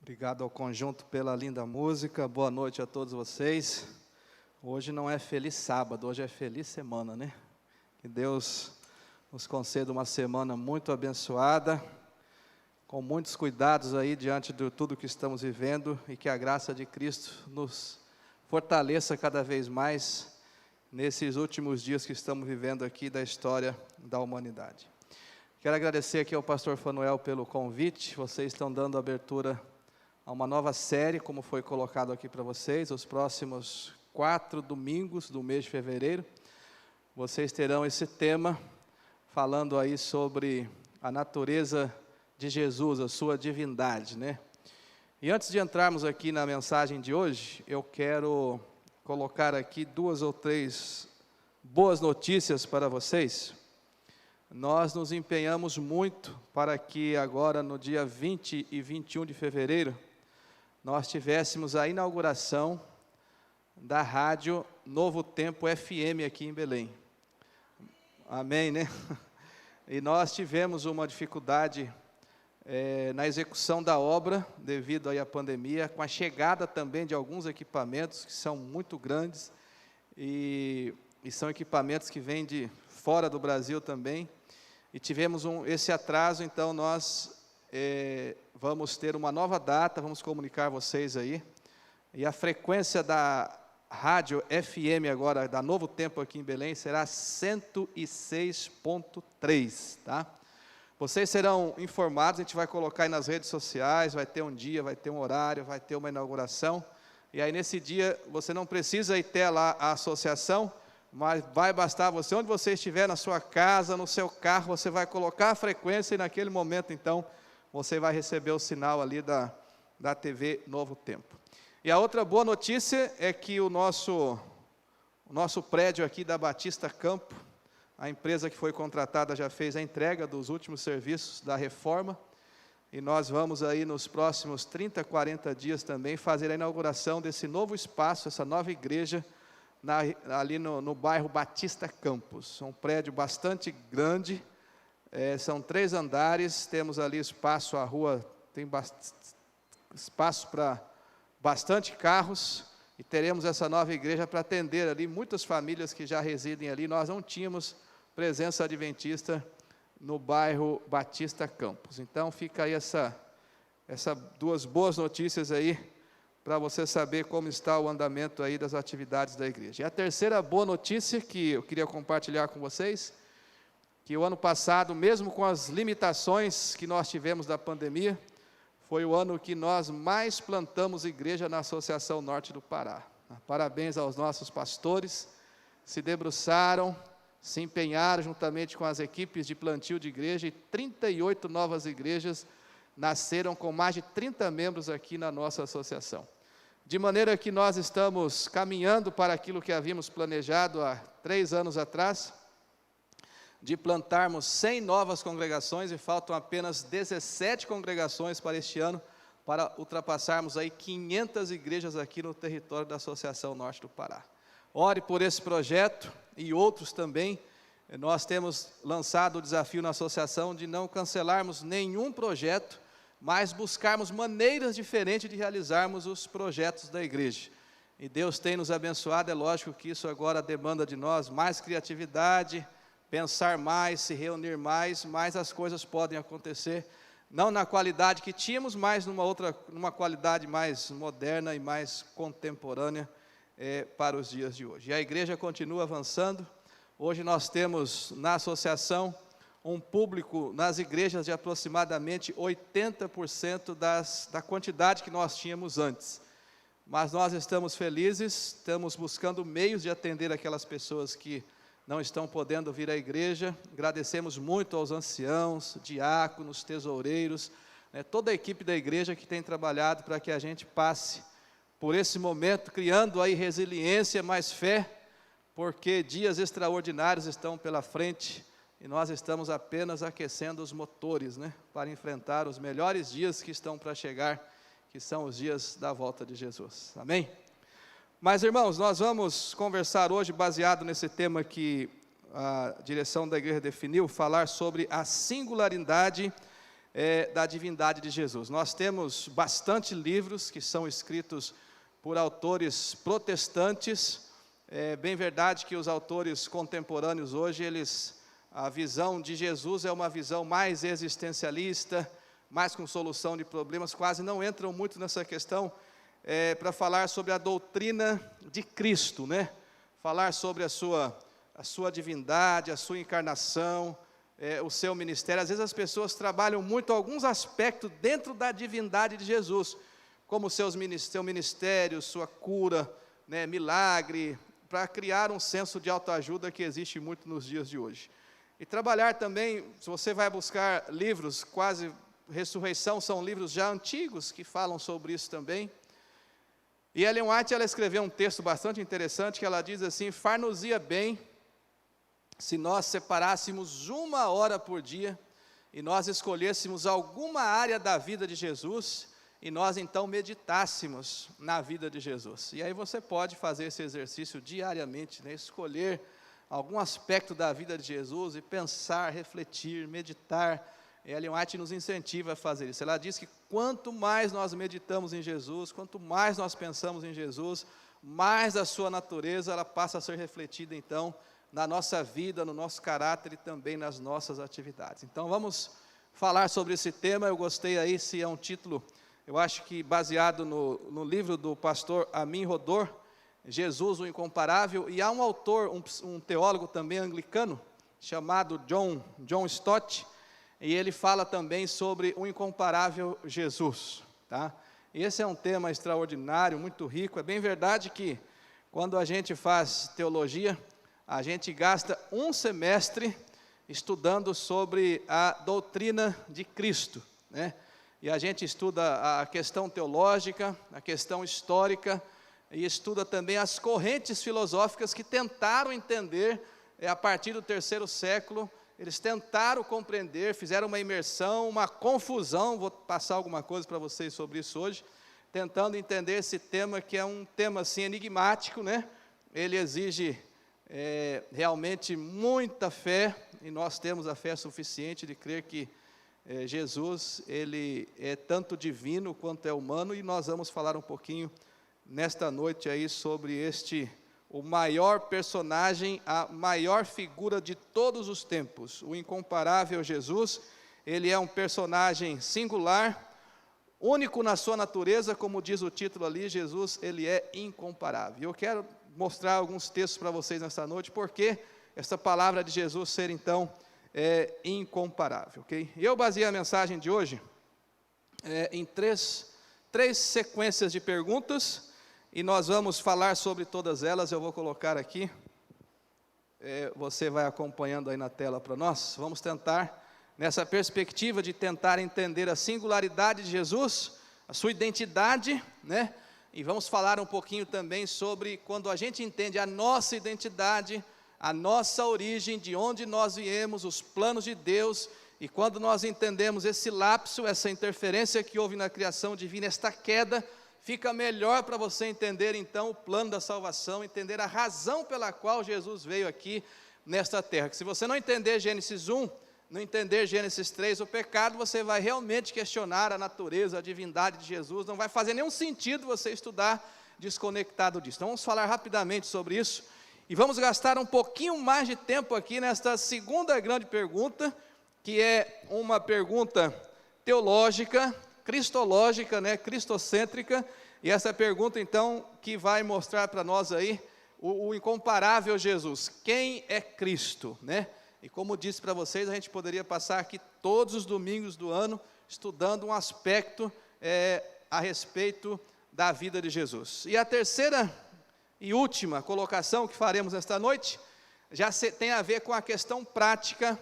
Obrigado ao conjunto pela linda música. Boa noite a todos vocês. Hoje não é feliz sábado, hoje é feliz semana, né? Que Deus nos conceda uma semana muito abençoada, com muitos cuidados aí diante de tudo que estamos vivendo, e que a graça de Cristo nos fortaleça cada vez mais nesses últimos dias que estamos vivendo aqui da história da humanidade. Quero agradecer aqui ao pastor Fanuel pelo convite. Vocês estão dando abertura a uma nova série, como foi colocado aqui para vocês, os próximos 4 domingos do mês de fevereiro. Vocês terão esse tema, falando aí sobre a natureza de Jesus, a sua divindade, né? E antes de entrarmos aqui na mensagem de hoje, eu quero colocar aqui 2 ou 3 boas notícias para vocês. Nós nos empenhamos muito para que agora no dia 20 e 21 de fevereiro, nós tivéssemos a inauguração da rádio Novo Tempo FM aqui em Belém. Amém, né? E nós tivemos uma dificuldade na execução da obra, devido aí à pandemia, com a chegada também de alguns equipamentos que são muito grandes, e são equipamentos que vêm de fora do Brasil também, e tivemos esse atraso. Então nós vamos ter uma nova data, vamos comunicar a vocês aí, e a frequência da rádio FM agora, da Novo Tempo aqui em Belém, será 106.3, tá? Vocês serão informados, a gente vai colocar aí nas redes sociais, vai ter um dia, vai ter um horário, vai ter uma inauguração, e aí nesse dia você não precisa ir até lá a associação, mas vai bastar você, onde você estiver, na sua casa, no seu carro, você vai colocar a frequência, e naquele momento então, você vai receber o sinal ali da TV Novo Tempo. E a outra boa notícia é que o nosso prédio aqui da Batista Campo, a empresa que foi contratada já fez a entrega dos últimos serviços da reforma, e nós vamos aí nos próximos 30, 40 dias também fazer a inauguração desse novo espaço, essa nova igreja, ali no bairro Batista Campos. Um prédio bastante grande, são 3 andares, temos ali espaço, a rua tem espaço para bastante carros, e teremos essa nova igreja para atender ali muitas famílias que já residem ali. Nós não tínhamos presença adventista no bairro Batista Campos. Então fica aí essa 2 boas notícias aí, para você saber como está o andamento aí das atividades da igreja. E a terceira boa notícia que eu queria compartilhar com vocês, que o ano passado, mesmo com as limitações que nós tivemos da pandemia, foi o ano que nós mais plantamos igreja na Associação Norte do Pará. Parabéns aos nossos pastores, se debruçaram, se empenharam juntamente com as equipes de plantio de igreja, e 38 novas igrejas nasceram com mais de 30 membros aqui na nossa associação. De maneira que nós estamos caminhando para aquilo que havíamos planejado há 3 anos atrás, de plantarmos 100 novas congregações, e faltam apenas 17 congregações para este ano, para ultrapassarmos aí 500 igrejas aqui no território da Associação Norte do Pará. Ore por esse projeto e outros também. Nós temos lançado o desafio na associação de não cancelarmos nenhum projeto, mas buscarmos maneiras diferentes de realizarmos os projetos da igreja. E Deus tem nos abençoado. É lógico que isso agora demanda de nós mais criatividade, pensar mais, se reunir mais, mas as coisas podem acontecer, não na qualidade que tínhamos, mas numa qualidade mais moderna e mais contemporânea para os dias de hoje. E a igreja continua avançando. Hoje nós temos na associação um público nas igrejas de aproximadamente 80% da quantidade que nós tínhamos antes. Mas nós estamos felizes, estamos buscando meios de atender aquelas pessoas que não estão podendo vir à igreja. Agradecemos muito aos anciãos, diáconos, tesoureiros, toda a equipe da igreja que tem trabalhado para que a gente passe por esse momento, criando aí resiliência, mais fé, porque dias extraordinários estão pela frente, e nós estamos apenas aquecendo os motores, para enfrentar os melhores dias que estão para chegar, que são os dias da volta de Jesus. Amém? Mas, irmãos, nós vamos conversar hoje, baseado nesse tema que a direção da igreja definiu, falar sobre a singularidade da divindade de Jesus. Nós temos bastante livros que são escritos por autores protestantes. É bem verdade que os autores contemporâneos hoje, a visão de Jesus é uma visão mais existencialista, mais com solução de problemas, quase não entram muito nessa questão para falar sobre a doutrina de Cristo, né? Falar sobre a sua divindade, a sua encarnação, o seu ministério. Às vezes as pessoas trabalham muito alguns aspectos dentro da divindade de Jesus, como seu ministério, sua cura, né, milagre, para criar um senso de autoajuda que existe muito nos dias de hoje. E trabalhar também, se você vai buscar livros, quase Ressurreição, são livros já antigos que falam sobre isso também. E Ellen White, ela escreveu um texto bastante interessante, que ela diz assim: far-nos-ia bem se nós separássemos 1 hora por dia e nós escolhêssemos alguma área da vida de Jesus e nós então meditássemos na vida de Jesus. E aí você pode fazer esse exercício diariamente, né? Escolher algum aspecto da vida de Jesus e pensar, refletir, meditar. Ellen White nos incentiva a fazer isso. Ela diz que quanto mais nós meditamos em Jesus, quanto mais nós pensamos em Jesus, mais a sua natureza ela passa a ser refletida então na nossa vida, no nosso caráter e também nas nossas atividades. Então vamos falar sobre esse tema. Eu gostei aí, se é um título, eu acho que baseado no livro do pastor Amin Rodor, Jesus o Incomparável, e há um autor, um teólogo também anglicano, chamado John Stott, e ele fala também sobre o incomparável Jesus, tá? Esse é um tema extraordinário, muito rico. É bem verdade que quando a gente faz teologia, a gente gasta um semestre estudando sobre a doutrina de Cristo, né? E a gente estuda a questão teológica, a questão histórica, e estuda também as correntes filosóficas que tentaram entender, a partir do 3º século, eles tentaram compreender, fizeram uma imersão, uma confusão, vou passar alguma coisa para vocês sobre isso hoje, tentando entender esse tema, que é um tema assim enigmático, né? Ele exige realmente muita fé, e nós temos a fé suficiente de crer que Jesus, ele é tanto divino quanto é humano, e nós vamos falar um pouquinho nesta noite aí sobre o maior personagem, a maior figura de todos os tempos, o incomparável Jesus. Ele é um personagem singular, único na sua natureza, como diz o título ali. Jesus, ele é incomparável. Eu quero mostrar alguns textos para vocês nessa noite, porque essa palavra de Jesus ser então incomparável, ok? Eu baseei a mensagem de hoje em três sequências de perguntas, e nós vamos falar sobre todas elas. Eu vou colocar aqui, você vai acompanhando aí na tela para nós. Vamos tentar, nessa perspectiva de tentar entender a singularidade de Jesus, a sua identidade, né? E vamos falar um pouquinho também sobre quando a gente entende a nossa identidade, a nossa origem, de onde nós viemos, os planos de Deus, e quando nós entendemos esse lapso, essa interferência que houve na criação divina, esta queda, fica melhor para você entender então o plano da salvação, entender a razão pela qual Jesus veio aqui nesta terra. Que se você não entender Gênesis 1, não entender Gênesis 3, o pecado, você vai realmente questionar a natureza, a divindade de Jesus, não vai fazer nenhum sentido você estudar desconectado disso. Então vamos falar rapidamente sobre isso, e vamos gastar um pouquinho mais de tempo aqui nesta segunda grande pergunta, que é uma pergunta teológica, cristológica, né, cristocêntrica, e essa pergunta então que vai mostrar para nós aí o incomparável Jesus. Quem é Cristo, né? E como disse para vocês, a gente poderia passar aqui todos os domingos do ano estudando um aspecto a respeito da vida de Jesus. E a terceira e última colocação que faremos esta noite já tem a ver com a questão prática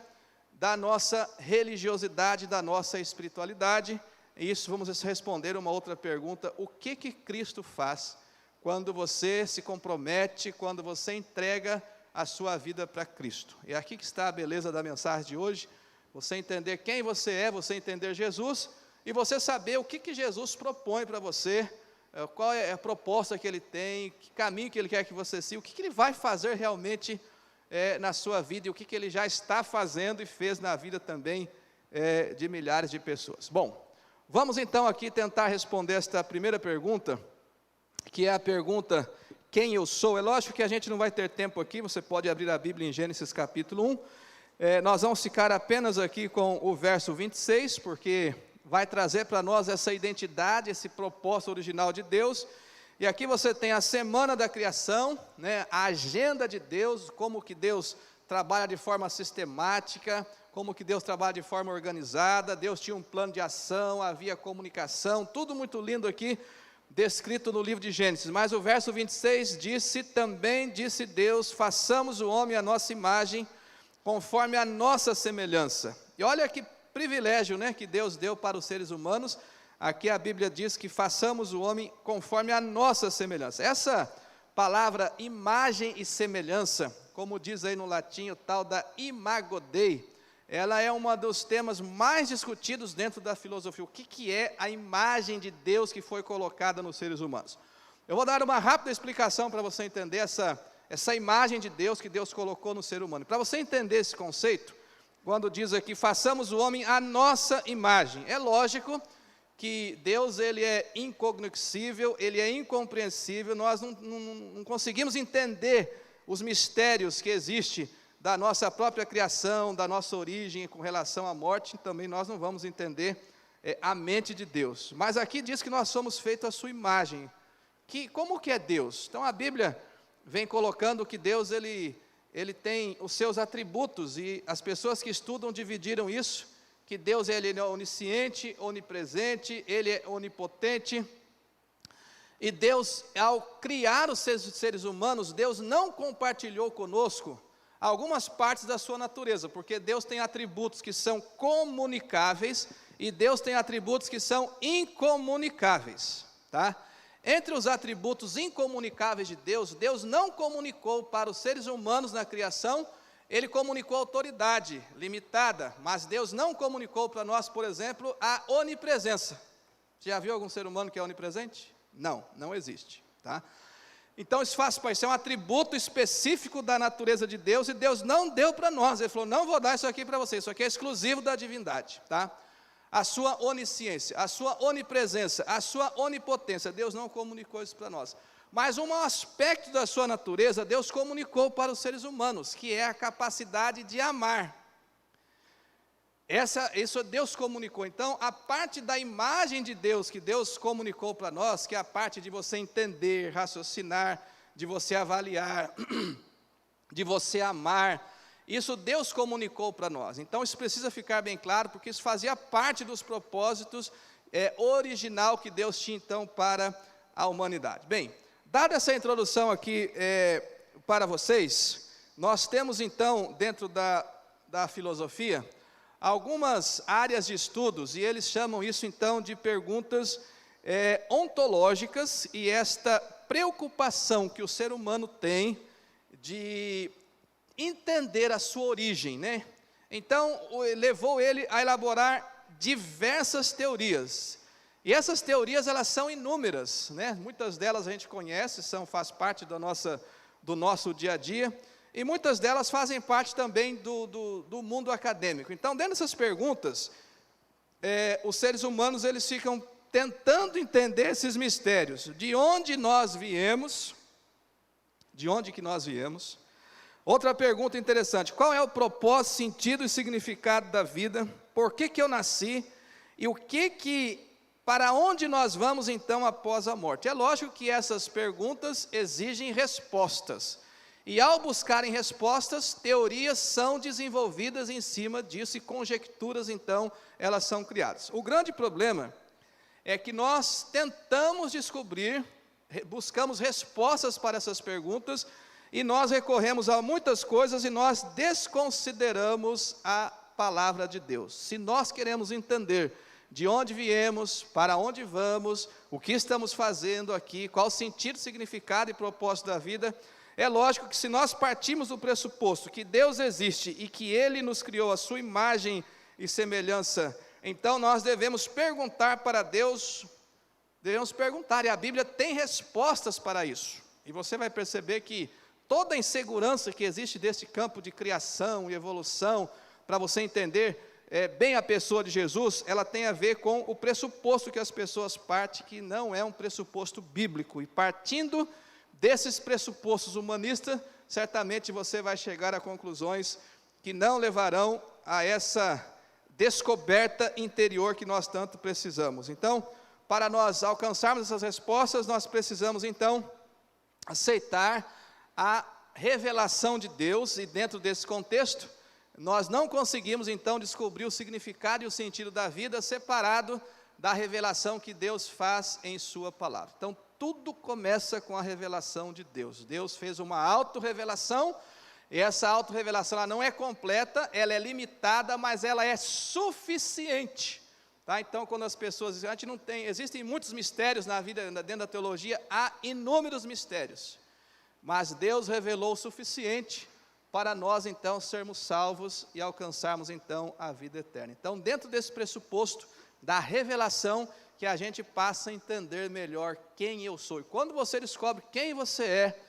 da nossa religiosidade, da nossa espiritualidade. E isso, vamos responder uma outra pergunta: o que Cristo faz quando você se compromete, quando você entrega a sua vida para Cristo? E aqui que está a beleza da mensagem de hoje: você entender quem você é, você entender Jesus, e você saber o que Jesus propõe para você, qual é a proposta que Ele tem, que caminho que Ele quer que você siga, o que Ele vai fazer realmente na sua vida, e o que Ele já está fazendo e fez na vida também de milhares de pessoas. Bom, vamos então aqui tentar responder esta primeira pergunta, que é a pergunta, quem eu sou? É lógico que a gente não vai ter tempo aqui, você pode abrir a Bíblia em Gênesis capítulo 1, nós vamos ficar apenas aqui com o verso 26, porque vai trazer para nós essa identidade, esse propósito original de Deus. E aqui você tem a semana da criação, né, a agenda de Deus, como que Deus trabalha de forma sistemática, como que Deus trabalha de forma organizada. Deus tinha um plano de ação, havia comunicação, tudo muito lindo aqui, descrito no livro de Gênesis. Mas o verso 26 também disse Deus, façamos o homem à nossa imagem, conforme a nossa semelhança. E olha que privilégio, né, que Deus deu para os seres humanos. Aqui a Bíblia diz que façamos o homem conforme a nossa semelhança. Essa palavra imagem e semelhança, como diz aí no latim o tal da imago Dei, ela é um dos temas mais discutidos dentro da filosofia. O que é a imagem de Deus que foi colocada nos seres humanos? Eu vou dar uma rápida explicação para você entender essa imagem de Deus que Deus colocou no ser humano. Para você entender esse conceito, quando diz aqui, façamos o homem à nossa imagem, é lógico que Deus, ele é incognoscível, ele é incompreensível, nós não conseguimos entender os mistérios que existem da nossa própria criação, da nossa origem com relação à morte, também nós não vamos entender a mente de Deus. Mas aqui diz que nós somos feitos à sua imagem. Como que é Deus? Então a Bíblia vem colocando que Deus, ele tem os seus atributos, e as pessoas que estudam dividiram isso, que Deus ele é onisciente, onipresente, ele é onipotente. E Deus, ao criar os seres humanos, Deus não compartilhou conosco algumas partes da sua natureza, porque Deus tem atributos que são comunicáveis, e Deus tem atributos que são incomunicáveis, tá? Entre os atributos incomunicáveis de Deus, Deus não comunicou para os seres humanos na criação, ele comunicou autoridade limitada, mas Deus não comunicou para nós, por exemplo, a onipresença. Você já viu algum ser humano que é onipresente? Não existe, tá? Então isso faz parte, isso é um atributo específico da natureza de Deus, e Deus não deu para nós. Ele falou, não vou dar isso aqui para você, isso aqui é exclusivo da divindade, tá? A sua onisciência, a sua onipresença, a sua onipotência, Deus não comunicou isso para nós. Mas um aspecto da sua natureza, Deus comunicou para os seres humanos, que é a capacidade de amar. Isso Deus comunicou. Então, a parte da imagem de Deus, que Deus comunicou para nós, que é a parte de você entender, raciocinar, de você avaliar, de você amar, isso Deus comunicou para nós. Então, isso precisa ficar bem claro, porque isso fazia parte dos propósitos original que Deus tinha, então, para a humanidade. Bem, dada essa introdução aqui para vocês, nós temos, então, dentro da filosofia, algumas áreas de estudos, e eles chamam isso, então, de perguntas ontológicas, e esta preocupação que o ser humano tem de entender a sua origem, né? Então, levou ele a elaborar diversas teorias, e essas teorias, elas são inúmeras, né? Muitas delas a gente conhece, faz parte do nosso dia a dia, e muitas delas fazem parte também do mundo acadêmico. Então, dentro dessas perguntas, os seres humanos, eles ficam tentando entender esses mistérios, de onde nós viemos, Outra pergunta interessante, qual é o propósito, sentido e significado da vida? Por que eu nasci? E para onde nós vamos então após a morte? É lógico que essas perguntas exigem respostas. E ao buscarem respostas, teorias são desenvolvidas em cima disso, e conjecturas então, elas são criadas. O grande problema é que nós tentamos descobrir, buscamos respostas para essas perguntas, e nós recorremos a muitas coisas e nós desconsideramos a palavra de Deus. Se nós queremos entender de onde viemos, para onde vamos, o que estamos fazendo aqui, qual o sentido, significado e propósito da vida, é lógico que se nós partimos do pressuposto que Deus existe e que Ele nos criou a sua imagem e semelhança, então nós devemos perguntar para Deus, e a Bíblia tem respostas para isso. E você vai perceber que toda a insegurança que existe desse campo de criação e evolução, para você entender, bem a pessoa de Jesus, ela tem a ver com o pressuposto que as pessoas partem, que não é um pressuposto bíblico. E partindo desses pressupostos humanistas, certamente você vai chegar a conclusões que não levarão a essa descoberta interior que nós tanto precisamos. Então, para nós alcançarmos essas respostas, nós precisamos então aceitar a revelação de Deus, e dentro desse contexto, nós não conseguimos então descobrir o significado e o sentido da vida separado da revelação que Deus faz em sua palavra. Então, tudo começa com a revelação de Deus. Deus fez uma autorrevelação, e essa autorrevelação ela não é completa, ela é limitada, mas ela é suficiente. Tá? Então, quando as pessoas dizem, a gente não tem, existem muitos mistérios na vida, dentro da teologia, há inúmeros mistérios, mas Deus revelou o suficiente para nós, então, sermos salvos e alcançarmos, então, a vida eterna. Então, dentro desse pressuposto da revelação, que a gente passa a entender melhor quem eu sou. E quando você descobre quem você é,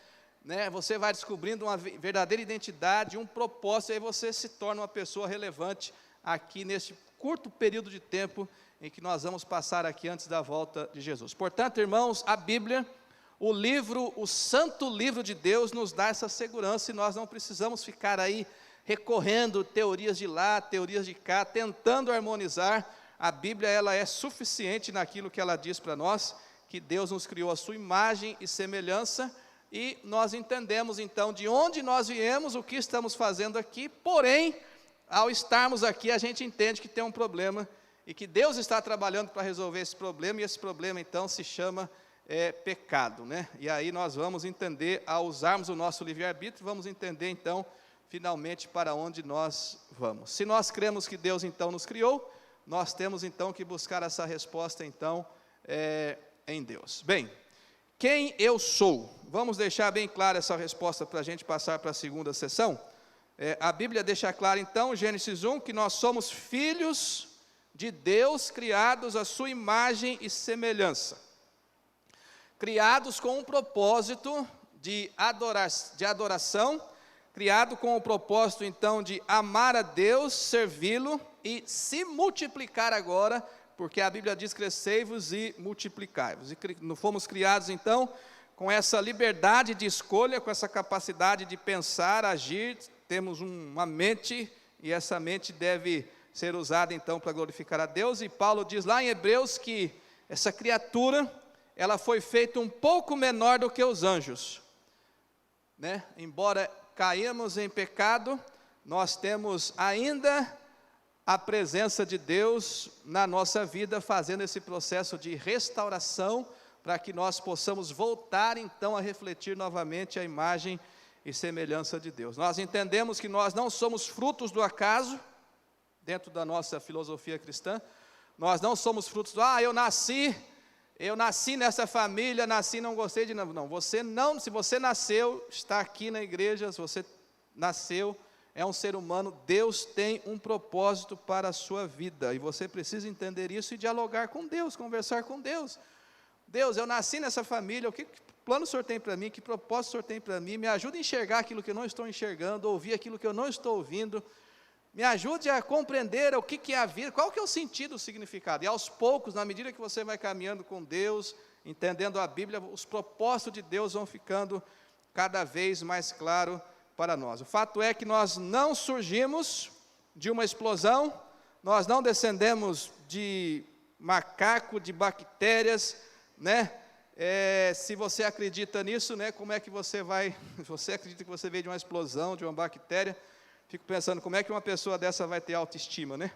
né, você vai descobrindo uma verdadeira identidade, um propósito, e aí você se torna uma pessoa relevante aqui neste curto período de tempo em que nós vamos passar aqui antes da volta de Jesus. Portanto, irmãos, a Bíblia, o livro, o santo livro de Deus nos dá essa segurança, e nós não precisamos ficar aí recorrendo teorias de lá, teorias de cá, tentando harmonizar. A Bíblia, ela é suficiente naquilo que ela diz para nós, que Deus nos criou a sua imagem e semelhança, e nós entendemos então de onde nós viemos, o que estamos fazendo aqui, porém, ao estarmos aqui, a gente entende que tem um problema, e que Deus está trabalhando para resolver esse problema, e esse problema então se chama pecado, né? E aí nós vamos entender, ao usarmos o nosso livre-arbítrio, vamos entender então, finalmente, para onde nós vamos. Se nós cremos que Deus então nos criou, nós temos então que buscar essa resposta então em Deus. Bem, quem eu sou? Vamos deixar bem clara essa resposta para a gente passar para a segunda sessão. A Bíblia deixa claro então, Gênesis 1, que nós somos filhos de Deus, criados à sua imagem e semelhança. Criados com um propósito de adoração, criado com o propósito então de amar a Deus, servi-lo e se multiplicar agora, porque a Bíblia diz, crescei-vos e multiplicai-vos. E fomos criados então com essa liberdade de escolha, com essa capacidade de pensar, agir, temos uma mente, e essa mente deve ser usada então para glorificar a Deus. E Paulo diz lá em Hebreus que essa criatura, ela foi feita um pouco menor do que os anjos, né? Embora caímos em pecado, nós temos ainda a presença de Deus na nossa vida, fazendo esse processo de restauração, para que nós possamos voltar então a refletir novamente a imagem e semelhança de Deus. Nós entendemos que nós não somos frutos do acaso, dentro da nossa filosofia cristã, nós não somos frutos do, eu nasci nessa família, não gostei de não. Não, se você nasceu, está aqui na igreja, se você nasceu, é um ser humano, Deus tem um propósito para a sua vida, e você precisa entender isso e dialogar com Deus, conversar com Deus. Deus, eu nasci nessa família, que plano o Senhor tem para mim, que propósito o Senhor tem para mim, me ajude a enxergar aquilo que eu não estou enxergando, ouvir aquilo que eu não estou ouvindo, me ajude a compreender o que é a vida, qual que é o sentido, o significado. E aos poucos, na medida que você vai caminhando com Deus, entendendo a Bíblia, os propósitos de Deus vão ficando cada vez mais claros para nós. O fato é que nós não surgimos de uma explosão, nós não descendemos de macaco, de bactérias, né? Se você acredita nisso, né, como é que você vai, você acredita que você veio de uma explosão, de uma bactéria, fico pensando, como é que uma pessoa dessa vai ter autoestima, né?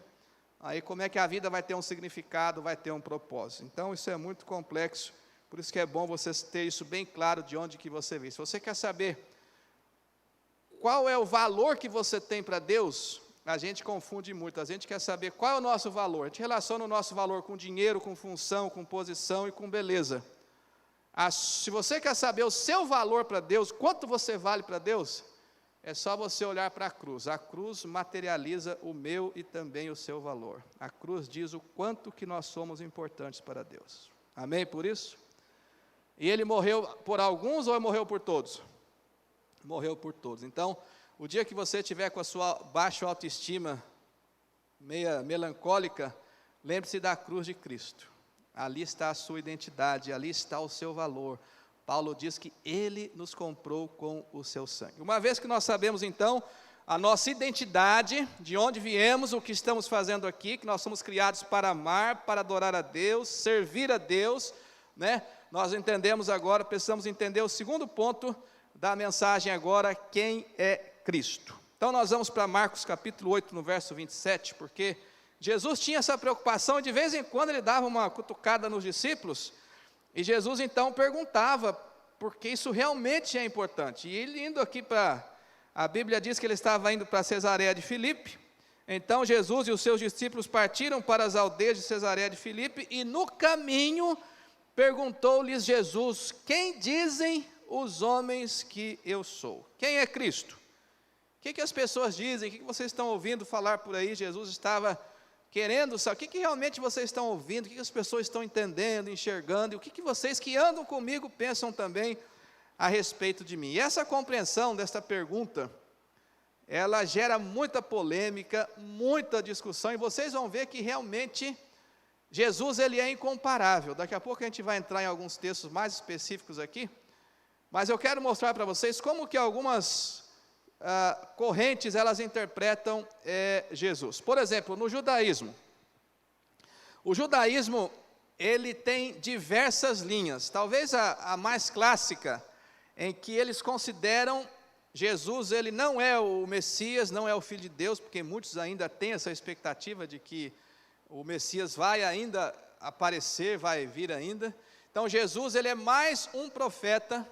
Aí como é que a vida vai ter um significado, vai ter um propósito? Então isso é muito complexo, por isso que é bom você ter isso bem claro de onde que você veio. Se você quer saber qual é o valor que você tem para Deus, a gente confunde muito, a gente quer saber qual é o nosso valor. A gente relaciona o nosso valor com dinheiro, com função, com posição e com beleza. Se você quer saber o seu valor para Deus, quanto você vale para Deus, é só você olhar para a cruz. A cruz materializa o meu e também o seu valor. A cruz diz o quanto que nós somos importantes para Deus. Amém por isso? E ele morreu por alguns ou morreu por todos? Morreu por todos. Então, o dia que você tiver com a sua baixa autoestima meia melancólica, lembre-se da cruz de Cristo. Ali está a sua identidade, ali está o seu valor. Paulo diz que Ele nos comprou com o seu sangue. Uma vez que nós sabemos, então, a nossa identidade, de onde viemos, o que estamos fazendo aqui, que nós somos criados para amar, para adorar a Deus, servir a Deus, né? Nós entendemos agora, precisamos entender o segundo ponto da mensagem agora, quem é Cristo. Então nós vamos para Marcos capítulo 8, no verso 27, porque Jesus tinha essa preocupação, e de vez em quando ele dava uma cutucada nos discípulos, e Jesus então perguntava, porque isso realmente é importante. E ele indo aqui para, a Bíblia diz que ele estava indo para Cesareia de Filipe. Então Jesus e os seus discípulos partiram para as aldeias de Cesareia de Filipe, e no caminho perguntou-lhes Jesus: quem dizem os homens que eu sou? Quem é Cristo? O que as pessoas dizem? O que vocês estão ouvindo falar por aí? Jesus estava querendo saber, o que realmente vocês estão ouvindo, o que as pessoas estão entendendo, enxergando, e o que vocês que andam comigo pensam também a respeito de mim. E essa compreensão desta pergunta, ela gera muita polêmica, muita discussão, e vocês vão ver que realmente Jesus ele é incomparável. Daqui a pouco a gente vai entrar em alguns textos mais específicos aqui, mas eu quero mostrar para vocês como que algumas correntes elas interpretam Jesus. Por exemplo, no judaísmo, o judaísmo ele tem diversas linhas. Talvez a mais clássica, em que eles consideram Jesus, ele não é o Messias, não é o Filho de Deus, porque muitos ainda têm essa expectativa de que o Messias vai ainda aparecer, vai vir ainda. Então Jesus ele é mais um profeta,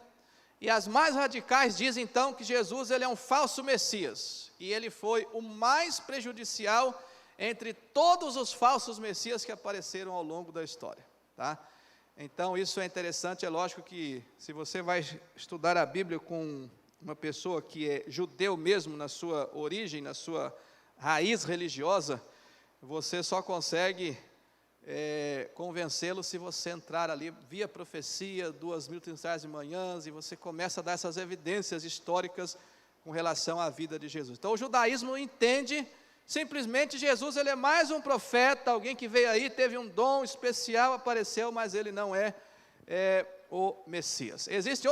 e as mais radicais dizem então que Jesus ele é um falso Messias, e ele foi o mais prejudicial entre todos os falsos Messias que apareceram ao longo da história, tá? Então isso é interessante. É lógico que se você vai estudar a Bíblia com uma pessoa que é judeu mesmo na sua origem, na sua raiz religiosa, você só consegue convencê-lo se você entrar ali via profecia, 2.000 manhãs, e você começa a dar essas evidências históricas com relação à vida de Jesus. Então o judaísmo entende simplesmente Jesus ele é mais um profeta, alguém que veio aí, teve um dom especial, apareceu, mas ele não é o Messias. Existem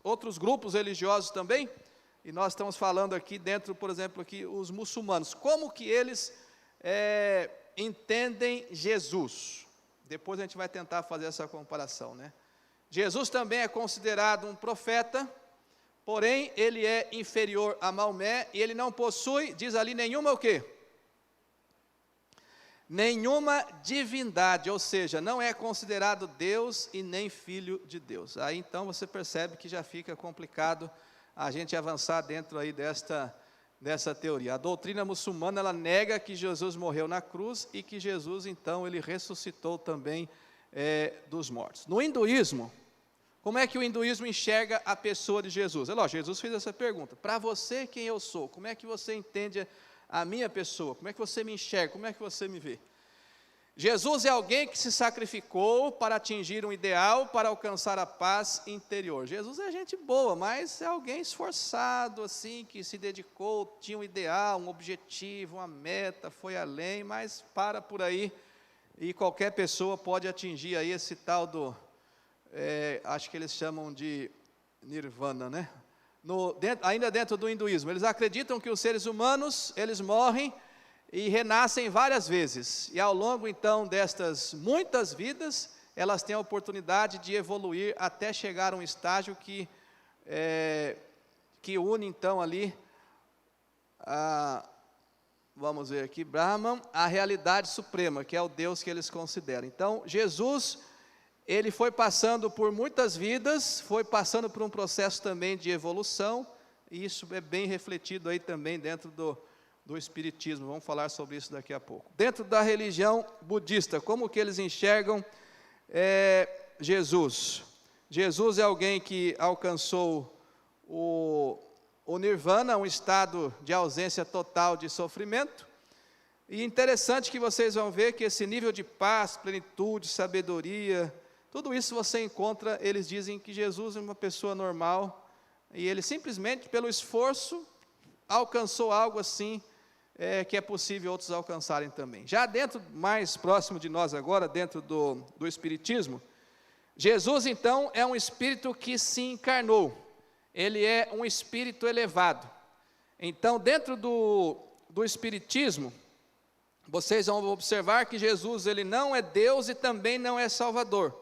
outros grupos religiosos também, e nós estamos falando aqui dentro, por exemplo, aqui, os muçulmanos, como que eles entendem Jesus. Depois a gente vai tentar fazer essa comparação, né? Jesus também é considerado um profeta, porém ele é inferior a Maomé, e ele não possui, diz ali, nenhuma o quê? Nenhuma divindade, ou seja, não é considerado Deus e nem filho de Deus. Aí então você percebe que já fica complicado a gente avançar dentro aí dessa teoria. A doutrina muçulmana ela nega que Jesus morreu na cruz e que Jesus então ele ressuscitou também dos mortos. No hinduísmo, como é que o hinduísmo enxerga a pessoa de Jesus? É lógico, Jesus fez essa pergunta: para você quem eu sou? Como é que você entende a minha pessoa? Como é que você me enxerga? Como é que você me vê? Jesus é alguém que se sacrificou para atingir um ideal, para alcançar a paz interior. Jesus é gente boa, mas é alguém esforçado, assim, que se dedicou, tinha um ideal, um objetivo, uma meta, foi além, mas para por aí, e qualquer pessoa pode atingir aí esse tal do, acho que eles chamam de nirvana, né? Ainda dentro do hinduísmo, eles acreditam que os seres humanos, eles morrem e renascem várias vezes, e ao longo então destas muitas vidas, elas têm a oportunidade de evoluir até chegar a um estágio que une então ali, vamos ver aqui, Brahman, a realidade suprema, que é o Deus que eles consideram. Então Jesus, ele foi passando por muitas vidas, foi passando por um processo também de evolução, e isso é bem refletido aí também dentro do Espiritismo. Vamos falar sobre isso daqui a pouco. Dentro da religião budista, como que eles enxergam Jesus? Jesus é alguém que alcançou o nirvana, um estado de ausência total de sofrimento. E interessante que vocês vão ver que esse nível de paz, plenitude, sabedoria, tudo isso você encontra, eles dizem que Jesus é uma pessoa normal, e ele simplesmente pelo esforço alcançou algo assim, que é possível outros alcançarem também. Já dentro, mais próximo de nós agora, dentro do Espiritismo, Jesus então é um Espírito que se encarnou, ele é um Espírito elevado. Então dentro do Espiritismo, vocês vão observar que Jesus ele não é Deus e também não é Salvador,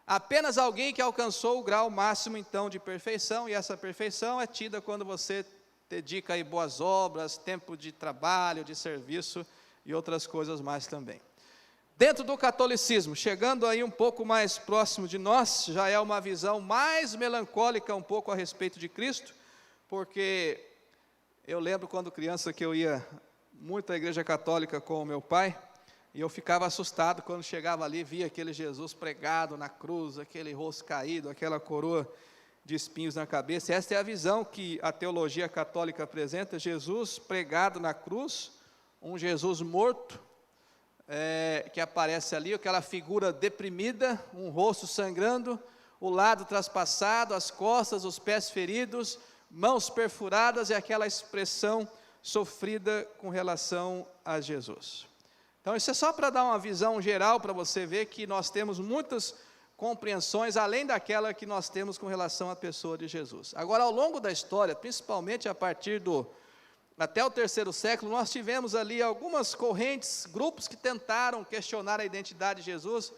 apenas alguém que alcançou o grau máximo então de perfeição, e essa perfeição é tida quando você dedica aí boas obras, tempo de trabalho, de serviço e outras coisas mais também. Dentro do catolicismo, chegando aí um pouco mais próximo de nós, já é uma visão mais melancólica um pouco a respeito de Cristo, porque eu lembro quando criança que eu ia muito à igreja católica com o meu pai, e eu ficava assustado quando chegava ali, via aquele Jesus pregado na cruz, aquele rosto caído, aquela coroa de espinhos na cabeça. Esta é a visão que a teologia católica apresenta: Jesus pregado na cruz, um Jesus morto, que aparece ali, aquela figura deprimida, um rosto sangrando, o lado traspassado, as costas, os pés feridos, mãos perfuradas, e aquela expressão sofrida com relação a Jesus. Então isso é só para dar uma visão geral, para você ver que nós temos muitas compreensões, além daquela que nós temos com relação à pessoa de Jesus. Agora, ao longo da história, principalmente a partir até o 3º século, nós tivemos ali algumas correntes, grupos que tentaram questionar a identidade de Jesus,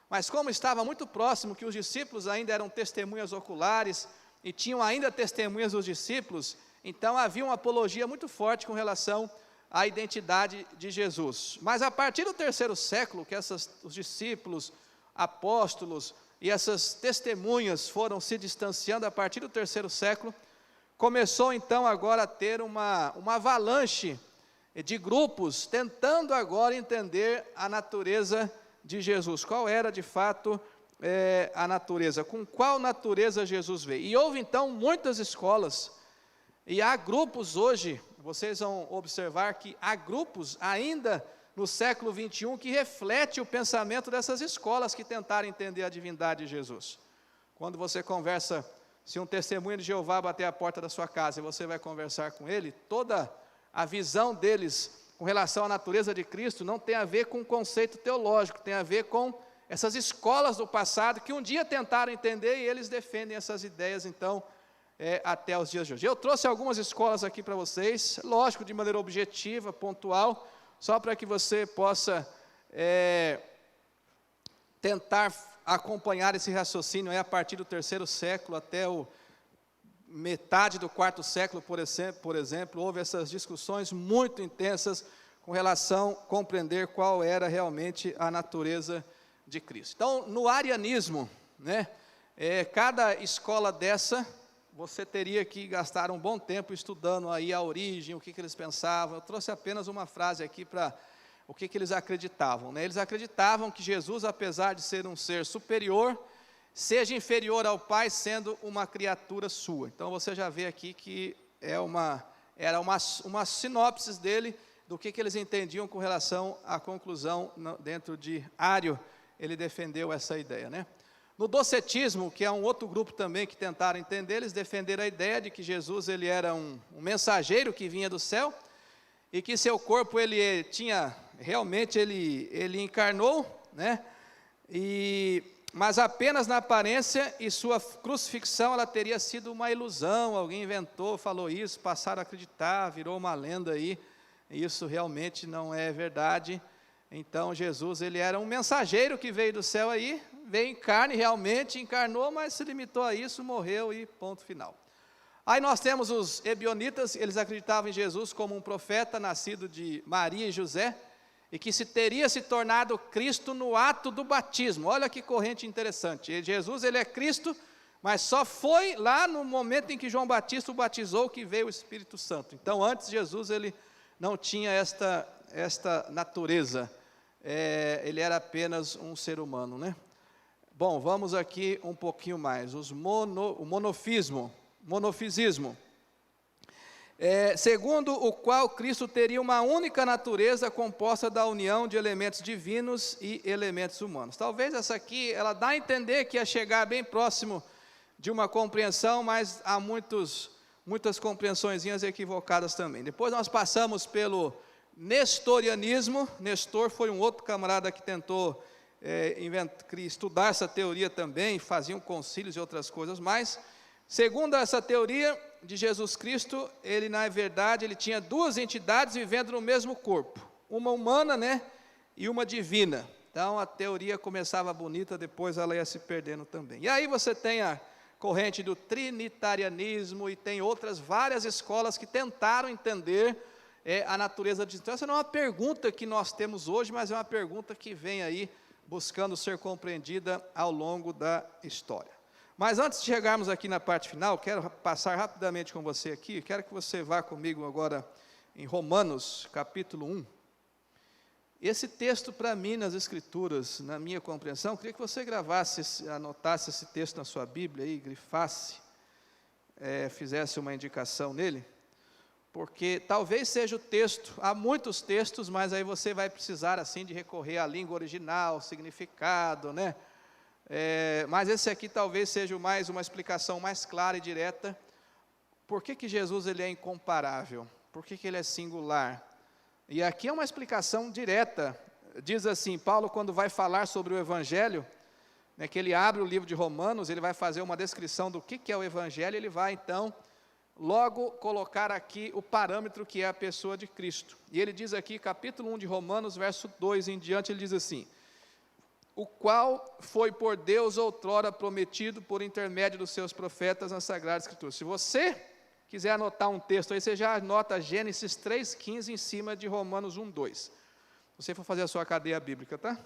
mas como estava muito próximo, que os discípulos ainda eram testemunhas oculares, e tinham ainda testemunhas dos discípulos, então havia uma apologia muito forte com relação à identidade de Jesus. Mas a partir do 3º século, que os discípulos, apóstolos e essas testemunhas foram se distanciando, a partir do 3º século, começou então agora a ter uma avalanche de grupos tentando agora entender a natureza de Jesus. Qual era de fato a natureza? Com qual natureza Jesus veio? E houve então muitas escolas, e há grupos hoje, vocês vão observar que há grupos ainda no século 21, que reflete o pensamento dessas escolas que tentaram entender a divindade de Jesus. Quando você conversa, se um testemunho de Jeová bater a porta da sua casa e você vai conversar com ele, toda a visão deles com relação à natureza de Cristo não tem a ver com o conceito teológico, tem a ver com essas escolas do passado que um dia tentaram entender, e eles defendem essas ideias então até os dias de hoje. Eu trouxe algumas escolas aqui para vocês, lógico, de maneira objetiva, pontual, só para que você possa tentar acompanhar esse raciocínio a partir do 3º século até metade do 4º século, por exemplo, houve essas discussões muito intensas com relação a compreender qual era realmente a natureza de Cristo. Então, no arianismo, cada escola dessa, você teria que gastar um bom tempo estudando aí a origem, o que eles pensavam. Eu trouxe apenas uma frase aqui para o que eles acreditavam. Eles acreditavam que Jesus, apesar de ser um ser superior, seja inferior ao Pai, sendo uma criatura sua. Então você já vê aqui que era uma sinopse dele, do que eles entendiam com relação à conclusão dentro de Ário. Ele defendeu essa ideia, No docetismo, que é um outro grupo também que tentaram entender, eles defenderam a ideia de que Jesus ele era um mensageiro que vinha do céu, e que seu corpo ele tinha, realmente ele encarnou, mas apenas na aparência, e sua crucifixão ela teria sido uma ilusão, alguém inventou, falou isso, passaram a acreditar, virou uma lenda aí, isso realmente não é verdade. Então Jesus ele era um mensageiro que veio do céu aí, veio em carne, realmente encarnou, mas se limitou a isso, morreu e ponto final. Aí nós temos os ebionitas, eles acreditavam em Jesus como um profeta nascido de Maria e José, e que teria se tornado Cristo no ato do batismo. Olha que corrente interessante, Jesus ele é Cristo, mas só foi lá no momento em que João Batista o batizou que veio o Espírito Santo. Então antes Jesus ele não tinha esta natureza, ele era apenas um ser humano, Bom, vamos aqui um pouquinho mais, o monofisismo, segundo o qual Cristo teria uma única natureza composta da união de elementos divinos e elementos humanos. Talvez essa aqui, ela dá a entender que ia chegar bem próximo de uma compreensão, mas há muitas compreensõezinhas equivocadas também. Depois nós passamos pelo nestorianismo. Nestor foi um outro camarada que tentou estudar essa teoria também, faziam concílios e outras coisas mais. Segundo essa teoria de Jesus Cristo, ele na verdade ele tinha duas entidades vivendo no mesmo corpo, uma humana, né, e uma divina. Então a teoria começava bonita, depois ela ia se perdendo também. E aí você tem a corrente do trinitarianismo e tem outras várias escolas que tentaram entender a natureza de Deus. Essa não é uma pergunta que nós temos hoje, mas é uma pergunta que vem aí buscando ser compreendida ao longo da história. Mas antes de chegarmos aqui na parte final, quero passar rapidamente com você aqui, quero que você vá comigo agora em Romanos, capítulo 1. Esse texto, para mim, nas Escrituras, na minha compreensão, queria que você gravasse, anotasse esse texto na sua Bíblia, aí, grifasse, fizesse uma indicação nele, porque talvez seja o texto, há muitos textos, mas aí você vai precisar, assim, de recorrer à língua original, significado, né? Mas esse aqui talvez seja mais uma explicação mais clara e direta. Por que Jesus ele é incomparável? Por que ele é singular? E aqui é uma explicação direta. Diz assim, Paulo, quando vai falar sobre o Evangelho, né, que ele abre o livro de Romanos, ele vai fazer uma descrição do que é o Evangelho, ele vai então logo colocar aqui o parâmetro que é a pessoa de Cristo. E ele diz aqui, capítulo 1 de Romanos, verso 2 em diante, ele diz assim: o qual foi por Deus outrora prometido por intermédio dos seus profetas nas Sagradas Escrituras. Se você quiser anotar um texto aí, você já anota Gênesis 3,15 em cima de Romanos 1,2. Se você for fazer a sua cadeia bíblica, tá?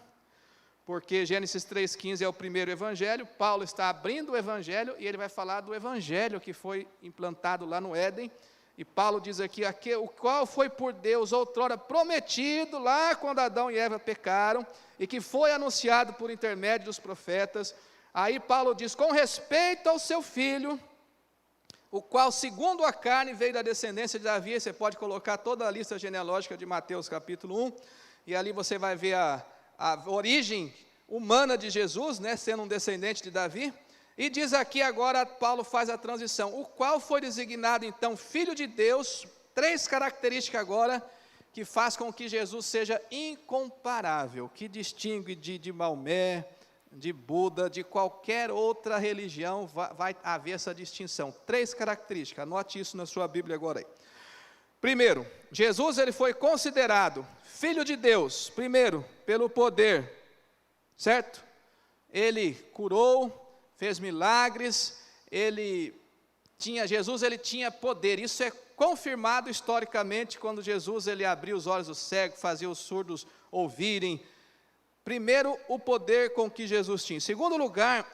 Porque Gênesis 3,15 é o primeiro evangelho, Paulo está abrindo o evangelho e ele vai falar do evangelho que foi implantado lá no Éden. E Paulo diz aqui, o qual foi por Deus outrora prometido, lá quando Adão e Eva pecaram, e que foi anunciado por intermédio dos profetas. Aí Paulo diz, com respeito ao seu filho, o qual segundo a carne veio da descendência de Davi. Você pode colocar toda a lista genealógica de Mateus capítulo 1, e ali você vai ver a origem humana de Jesus, né, sendo um descendente de Davi. E diz aqui agora, Paulo faz a transição, o qual foi designado então Filho de Deus. Três características agora, que faz com que Jesus seja incomparável, que distingue de Maomé, de Buda, de qualquer outra religião, vai haver essa distinção. Três características, anote isso na sua Bíblia agora aí. Primeiro, Jesus ele foi considerado Filho de Deus, primeiro, pelo poder, certo? Ele curou, fez milagres, Jesus ele tinha poder. Isso é confirmado historicamente quando Jesus ele abriu os olhos dos cegos, fazia os surdos ouvirem. Primeiro, o poder com que Jesus tinha. Em segundo lugar,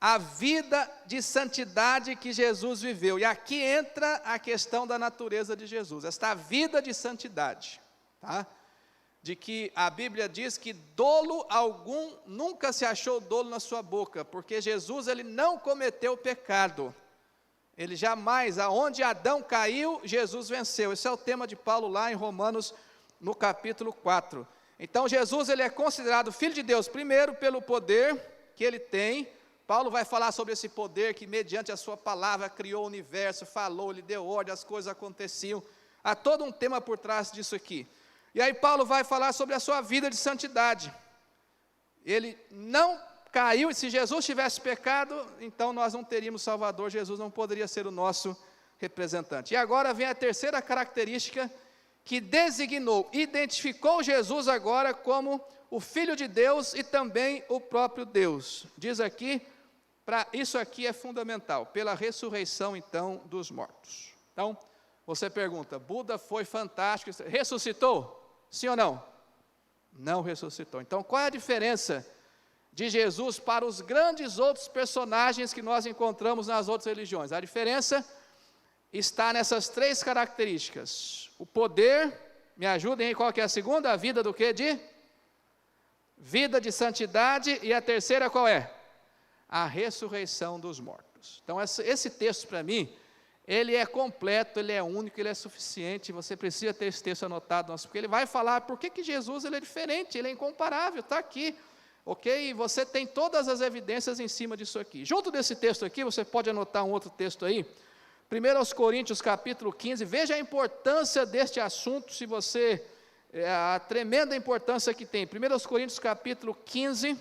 a vida de santidade que Jesus viveu. E aqui entra a questão da natureza de Jesus, esta vida de santidade, tá? De que a Bíblia diz que dolo algum, nunca se achou dolo na sua boca, porque Jesus ele não cometeu pecado. Ele jamais, aonde Adão caiu, Jesus venceu. Esse é o tema de Paulo lá em Romanos, no capítulo 4. Então Jesus ele é considerado Filho de Deus, primeiro pelo poder que ele tem. Paulo vai falar sobre esse poder que mediante a sua palavra criou o universo, falou, lhe deu ordem, as coisas aconteciam. Há todo um tema por trás disso aqui. E aí Paulo vai falar sobre a sua vida de santidade. Ele não caiu, e se Jesus tivesse pecado, então nós não teríamos Salvador, Jesus não poderia ser o nosso representante. E agora vem a terceira característica que designou, identificou Jesus agora como o Filho de Deus e também o próprio Deus. Diz aqui, isso aqui é fundamental, pela ressurreição então dos mortos. Então, você pergunta, Buda foi fantástico, ressuscitou? Sim ou não? Não ressuscitou. Então, qual é a diferença de Jesus para os grandes outros personagens que nós encontramos nas outras religiões? A diferença está nessas três características. O poder, me ajudem aí, qual que é a segunda? A vida do quê? Vida de santidade. E a terceira qual é? A ressurreição dos mortos. Então esse texto para mim, ele é completo, ele é único, ele é suficiente. Você precisa ter esse texto anotado, porque ele vai falar por que Jesus ele é diferente, ele é incomparável, está aqui. Ok? E você tem todas as evidências em cima disso aqui. Junto desse texto aqui, você pode anotar um outro texto aí. 1 Coríntios capítulo 15, veja a importância deste assunto, se você a tremenda importância que tem. 1 Coríntios capítulo 15, um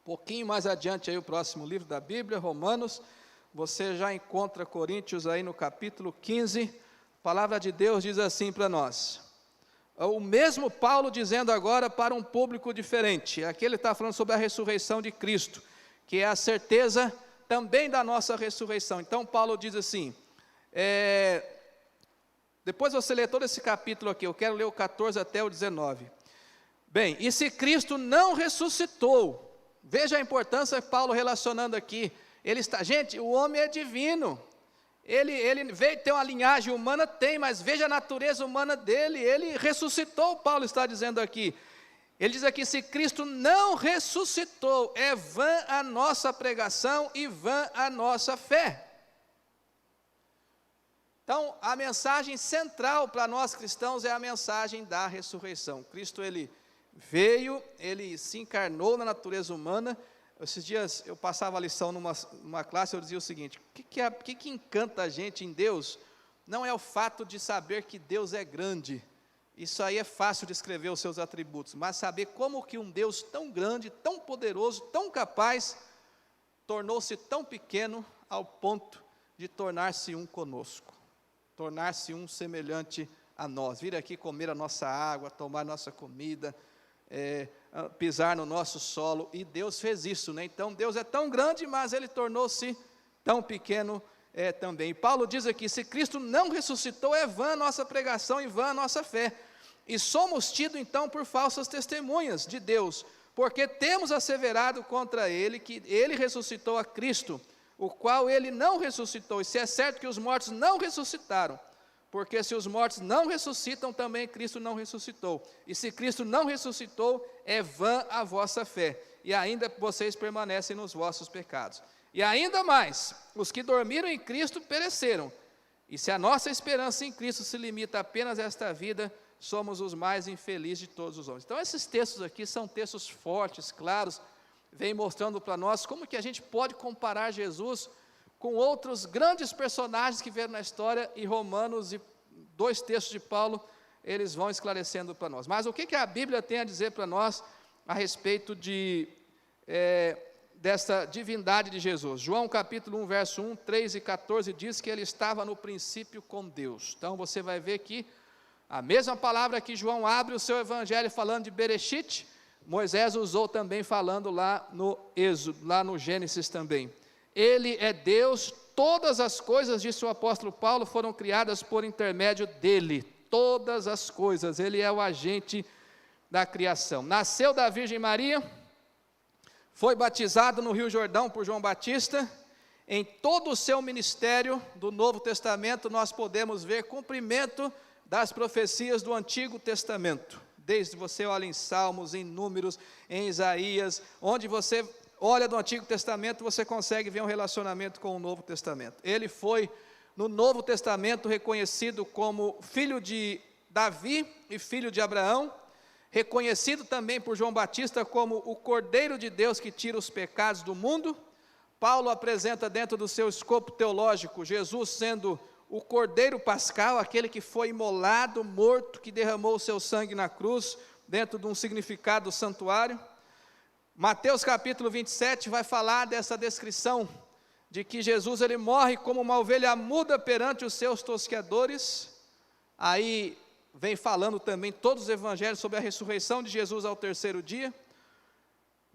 pouquinho mais adiante aí o próximo livro da Bíblia, Romanos, você já encontra Coríntios aí no capítulo 15, a palavra de Deus diz assim para nós, o mesmo Paulo dizendo agora para um público diferente, aqui ele está falando sobre a ressurreição de Cristo, que é a certeza também da nossa ressurreição. Então Paulo diz assim, depois você lê todo esse capítulo aqui, eu quero ler o 14 até o 19. Bem, e se Cristo não ressuscitou, veja a importância de Paulo relacionando aqui, gente, o homem é divino, ele veio ter uma linhagem humana, tem, mas veja a natureza humana dele, ele ressuscitou, Paulo está dizendo aqui. Ele diz aqui, se Cristo não ressuscitou, é vã a nossa pregação e vã a nossa fé. Então, a mensagem central para nós cristãos é a mensagem da ressurreição. Cristo, ele veio, ele se encarnou na natureza humana. Esses dias eu passava a lição numa classe, eu dizia o seguinte, o que encanta a gente em Deus, não é o fato de saber que Deus é grande, isso aí é fácil de escrever os seus atributos, mas saber como que um Deus tão grande, tão poderoso, tão capaz, tornou-se tão pequeno ao ponto de tornar-se um conosco, tornar-se um semelhante a nós, vir aqui comer a nossa água, tomar a nossa comida, pisar no nosso solo, e Deus fez isso, né? Então Deus é tão grande, mas ele tornou-se tão pequeno também. E Paulo diz aqui, se Cristo não ressuscitou, é vã a nossa pregação e vã a nossa fé, e somos tidos então por falsas testemunhas de Deus, porque temos asseverado contra ele, que ele ressuscitou a Cristo, o qual ele não ressuscitou, e se é certo que os mortos não ressuscitaram, porque se os mortos não ressuscitam, também Cristo não ressuscitou, e se Cristo não ressuscitou, é vã a vossa fé, e ainda vocês permanecem nos vossos pecados. E ainda mais, os que dormiram em Cristo pereceram, e se a nossa esperança em Cristo se limita apenas a esta vida, somos os mais infelizes de todos os homens. Então esses textos aqui são textos fortes, claros, vem mostrando para nós como que a gente pode comparar Jesus com outros grandes personagens que vieram na história, e Romanos e 2 textos de Paulo, eles vão esclarecendo para nós. Mas o que a Bíblia tem a dizer para nós a respeito dessa divindade de Jesus? João capítulo 1, verso 1, 3 e 14 diz que ele estava no princípio com Deus. Então você vai ver que a mesma palavra que João abre o seu evangelho falando de Bereshit, Moisés usou também falando lá no Êxodo, lá no Gênesis também. Ele é Deus, todas as coisas, disse o apóstolo Paulo, foram criadas por intermédio dele, todas as coisas, ele é o agente da criação. Nasceu da Virgem Maria, foi batizado no Rio Jordão por João Batista, em todo o seu ministério do Novo Testamento nós podemos ver cumprimento das profecias do Antigo Testamento, desde você olha em Salmos, em Números, em Isaías, onde você olha do Antigo Testamento, você consegue ver um relacionamento com o Novo Testamento. Ele foi, no Novo Testamento, reconhecido como filho de Davi e filho de Abraão, reconhecido também por João Batista como o Cordeiro de Deus que tira os pecados do mundo. Paulo apresenta dentro do seu escopo teológico, Jesus sendo o Cordeiro Pascal, aquele que foi imolado, morto, que derramou o seu sangue na cruz, dentro de um significado do santuário. Mateus capítulo 27 vai falar dessa descrição, de que Jesus ele morre como uma ovelha muda perante os seus tosqueadores. Aí vem falando também todos os evangelhos sobre a ressurreição de Jesus ao terceiro dia.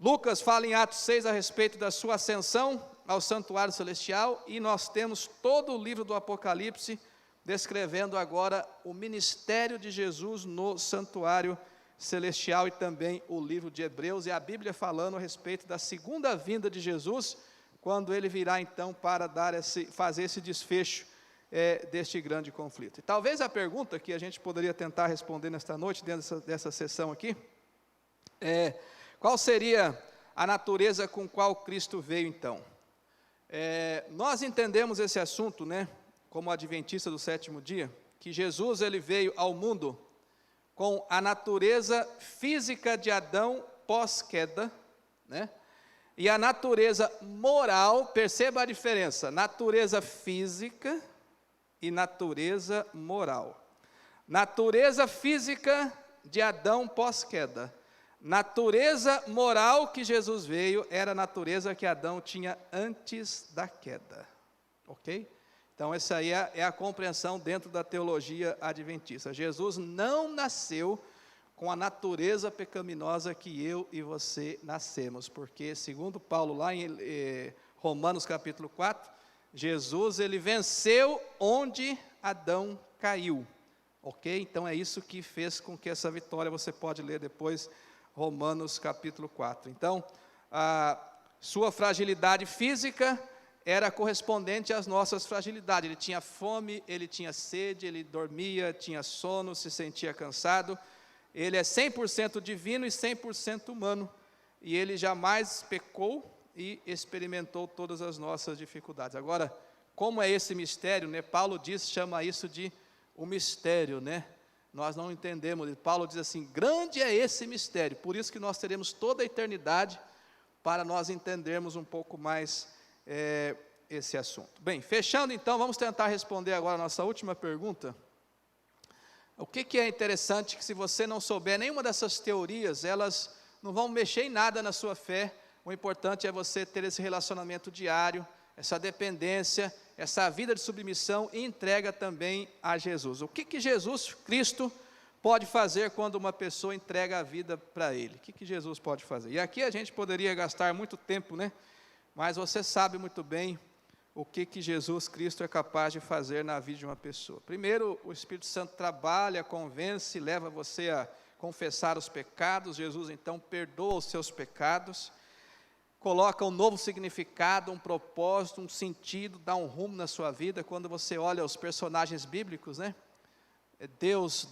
Lucas fala em Atos 6 a respeito da sua ascensão ao santuário celestial, e nós temos todo o livro do Apocalipse descrevendo agora o ministério de Jesus no santuário celestial, e também o livro de Hebreus, e a Bíblia falando a respeito da segunda vinda de Jesus, quando ele virá então para fazer esse desfecho deste grande conflito. E talvez a pergunta que a gente poderia tentar responder nesta noite, dentro dessa sessão aqui, qual seria a natureza com qual Cristo veio então? Nós entendemos esse assunto, né, como adventista do sétimo dia, que Jesus ele veio ao mundo com a natureza física de Adão pós-queda, né, e a natureza moral, perceba a diferença, natureza física e natureza moral. Natureza física de Adão pós-queda. Natureza moral que Jesus veio era a natureza que Adão tinha antes da queda. Ok? Então, essa aí é a compreensão dentro da teologia adventista. Jesus não nasceu com a natureza pecaminosa que eu e você nascemos, porque, segundo Paulo, lá em Romanos capítulo 4, Jesus, ele venceu onde Adão caiu. Ok? Então, é isso que fez com que essa vitória, você pode ler depois, Romanos capítulo 4. Então, a sua fragilidade física era correspondente às nossas fragilidades. Ele tinha fome, ele tinha sede, ele dormia, tinha sono, se sentia cansado. Ele é 100% divino e 100% humano. E ele jamais pecou e experimentou todas as nossas dificuldades. Agora, como é esse mistério, né? Paulo chama isso de o mistério, né? Nós não entendemos. Paulo diz assim, grande é esse mistério. Por isso que nós teremos toda a eternidade para nós entendermos um pouco mais esse assunto. Bem, fechando então, vamos tentar responder agora a nossa última pergunta. O que é interessante, que se você não souber nenhuma dessas teorias, elas não vão mexer em nada na sua fé. O importante é você ter esse relacionamento diário, essa dependência, essa vida de submissão e entrega também a Jesus. O que Jesus Cristo pode fazer quando uma pessoa entrega a vida para Ele? O que Jesus pode fazer? E aqui a gente poderia gastar muito tempo, né? Mas você sabe muito bem o que Jesus Cristo é capaz de fazer na vida de uma pessoa. Primeiro, o Espírito Santo trabalha, convence, leva você a confessar os pecados. Jesus, então, perdoa os seus pecados, coloca um novo significado, um propósito, um sentido, dá um rumo na sua vida. Quando você olha os personagens bíblicos, né? Deus